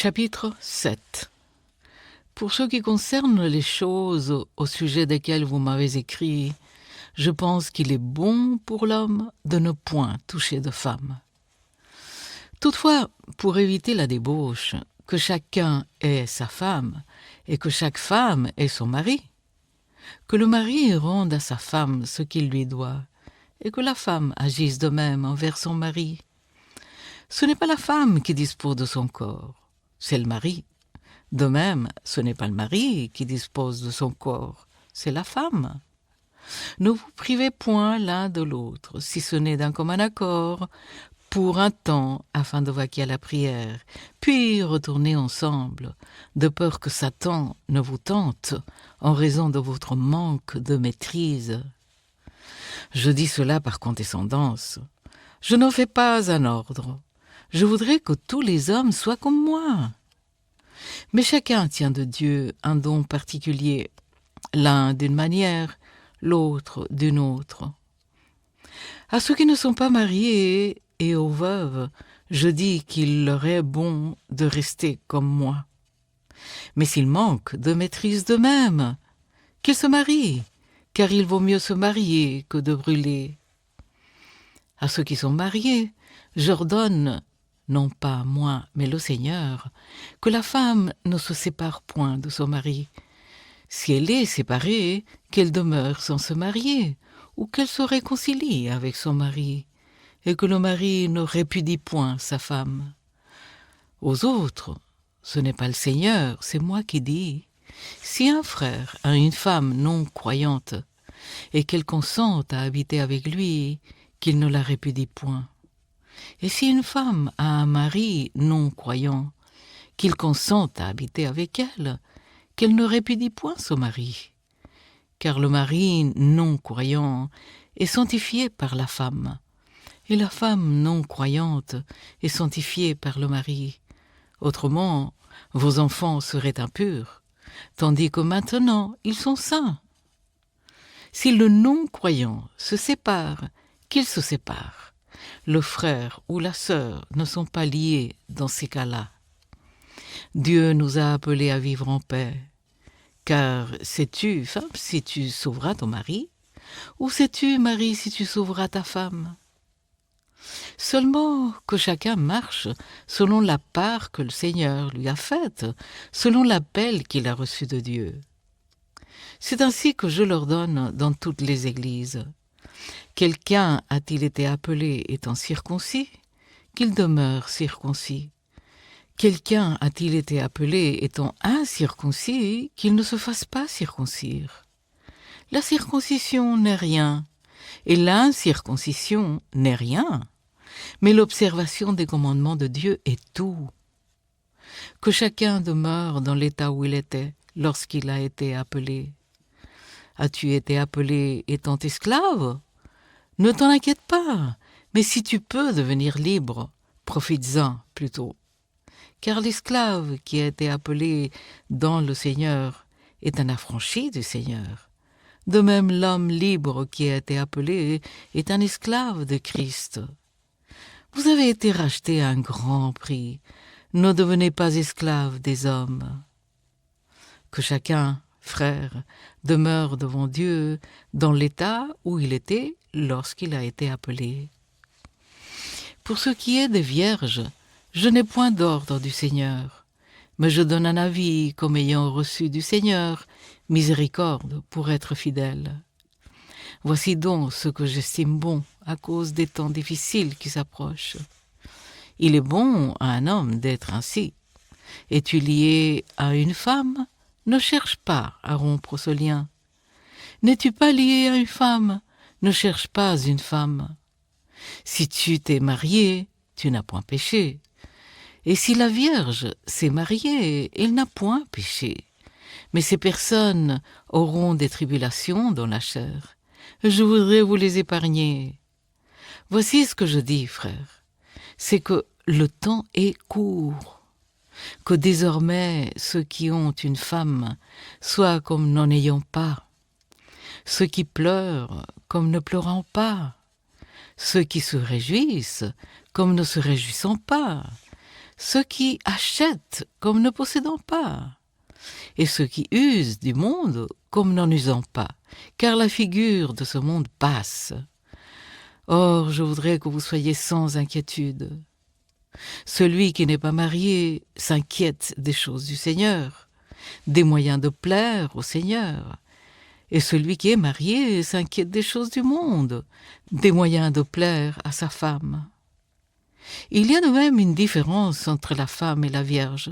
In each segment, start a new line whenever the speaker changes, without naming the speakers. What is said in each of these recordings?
Chapitre 7. Pour ce qui concerne les choses au sujet desquelles vous m'avez écrit, je pense qu'il est bon pour l'homme de ne point toucher de femme. Toutefois, pour éviter la débauche, que chacun ait sa femme et que chaque femme ait son mari, que le mari rende à sa femme ce qu'il lui doit et que la femme agisse de même envers son mari. Ce n'est pas la femme qui dispose de son corps, c'est le mari. De même, ce n'est pas le mari qui dispose de son corps, c'est la femme. Ne vous privez point l'un de l'autre, si ce n'est d'un commun accord, pour un temps, afin de vaquer à la prière, puis retournez ensemble, de peur que Satan ne vous tente, en raison de votre manque de maîtrise. Je dis cela par condescendance. Je ne fais pas un ordre. Je voudrais que tous les hommes soient comme moi. Mais chacun tient de Dieu un don particulier, l'un d'une manière, l'autre d'une autre. À ceux qui ne sont pas mariés et aux veuves, je dis qu'il leur est bon de rester comme moi. Mais s'ils manquent de maîtrise d'eux-mêmes, qu'ils se marient, car il vaut mieux se marier que de brûler. À ceux qui sont mariés, j'ordonne, non pas moi, mais le Seigneur, que la femme ne se sépare point de son mari. Si elle est séparée, qu'elle demeure sans se marier, ou qu'elle se réconcilie avec son mari, et que le mari ne répudie point sa femme. Aux autres, ce n'est pas le Seigneur, c'est moi qui dis. Si un frère a une femme non croyante, et qu'elle consente à habiter avec lui, qu'il ne la répudie point. Et si une femme a un mari non croyant, qu'il consente à habiter avec elle, qu'elle ne répudie point son mari. Car le mari non croyant est sanctifié par la femme, et la femme non croyante est sanctifiée par le mari. Autrement, vos enfants seraient impurs, tandis que maintenant ils sont saints. Si le non-croyant se sépare, qu'il se sépare. Le frère ou la sœur ne sont pas liés dans ces cas-là. Dieu nous a appelés à vivre en paix. Car sais-tu, femme, si tu sauveras ton mari, ou sais-tu, mari, si tu sauveras ta femme? Seulement que chacun marche selon la part que le Seigneur lui a faite, selon l'appel qu'il a reçu de Dieu. C'est ainsi que je l'ordonne dans toutes les églises. Quelqu'un a-t-il été appelé étant circoncis, qu'il demeure circoncis. Quelqu'un a-t-il été appelé étant incirconcis, qu'il ne se fasse pas circoncire. La circoncision n'est rien, et l'incirconcision n'est rien, mais l'observation des commandements de Dieu est tout. Que chacun demeure dans l'état où il était lorsqu'il a été appelé. As-tu été appelé étant esclave? Ne t'en inquiète pas, mais si tu peux devenir libre, profites-en plutôt. Car l'esclave qui a été appelé dans le Seigneur est un affranchi du Seigneur. De même, l'homme libre qui a été appelé est un esclave de Christ. Vous avez été rachetés à un grand prix. Ne devenez pas esclaves des hommes. Que chacun, frère, demeure devant Dieu dans l'état où il était lorsqu'il a été appelé. Pour ce qui est des vierges, je n'ai point d'ordre du Seigneur, mais je donne un avis comme ayant reçu du Seigneur miséricorde pour être fidèle. Voici donc ce que j'estime bon à cause des temps difficiles qui s'approchent. Il est bon à un homme d'être ainsi. Es-tu lié à une femme? Ne cherche pas à rompre ce lien. N'es-tu pas lié à une femme? Ne cherche pas une femme. Si tu t'es marié, tu n'as point péché. Et si la Vierge s'est mariée, elle n'a point péché. Mais ces personnes auront des tribulations dans la chair. Je voudrais vous les épargner. Voici ce que je dis, frère. C'est que le temps est court. Que désormais ceux qui ont une femme soient comme n'en ayant pas, ceux qui pleurent comme ne pleurant pas, ceux qui se réjouissent comme ne se réjouissant pas, ceux qui achètent comme ne possédant pas, et ceux qui usent du monde comme n'en usant pas, car la figure de ce monde passe. Or, je voudrais que vous soyez sans inquiétude. Celui qui n'est pas marié s'inquiète des choses du Seigneur, des moyens de plaire au Seigneur. Et celui qui est marié s'inquiète des choses du monde, des moyens de plaire à sa femme. Il y a de même une différence entre la femme et la Vierge.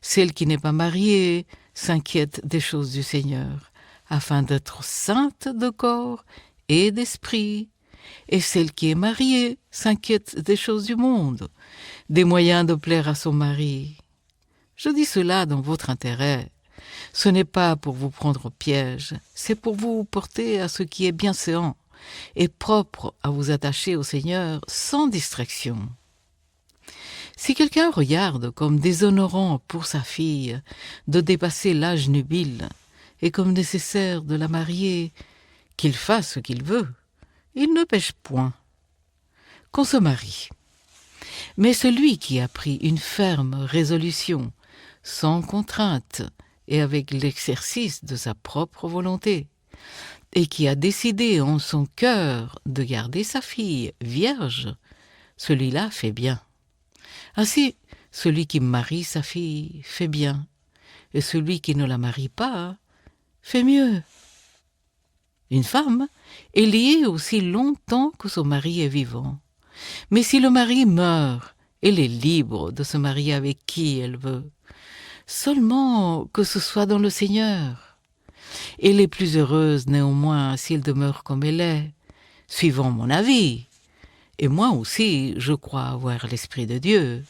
Celle qui n'est pas mariée s'inquiète des choses du Seigneur, afin d'être sainte de corps et d'esprit. Et celle qui est mariée s'inquiète des choses du monde, des moyens de plaire à son mari. Je dis cela dans votre intérêt. Ce n'est pas pour vous prendre au piège, c'est pour vous porter à ce qui est bienséant et propre à vous attacher au Seigneur sans distraction. Si quelqu'un regarde comme déshonorant pour sa fille de dépasser l'âge nubile et comme nécessaire de la marier, qu'il fasse ce qu'il veut, il ne pêche point. Qu'on se marie. Mais celui qui a pris une ferme résolution, sans contrainte et avec l'exercice de sa propre volonté, et qui a décidé en son cœur de garder sa fille vierge, celui-là fait bien. Ainsi, celui qui marie sa fille fait bien, et celui qui ne la marie pas fait mieux. Une femme est liée aussi longtemps que son mari est vivant. Mais si le mari meurt, elle est libre de se marier avec qui elle veut, seulement que ce soit dans le Seigneur. Elle est plus heureuse néanmoins s'il demeure comme elle est, suivant mon avis. Et moi aussi, je crois avoir l'Esprit de Dieu.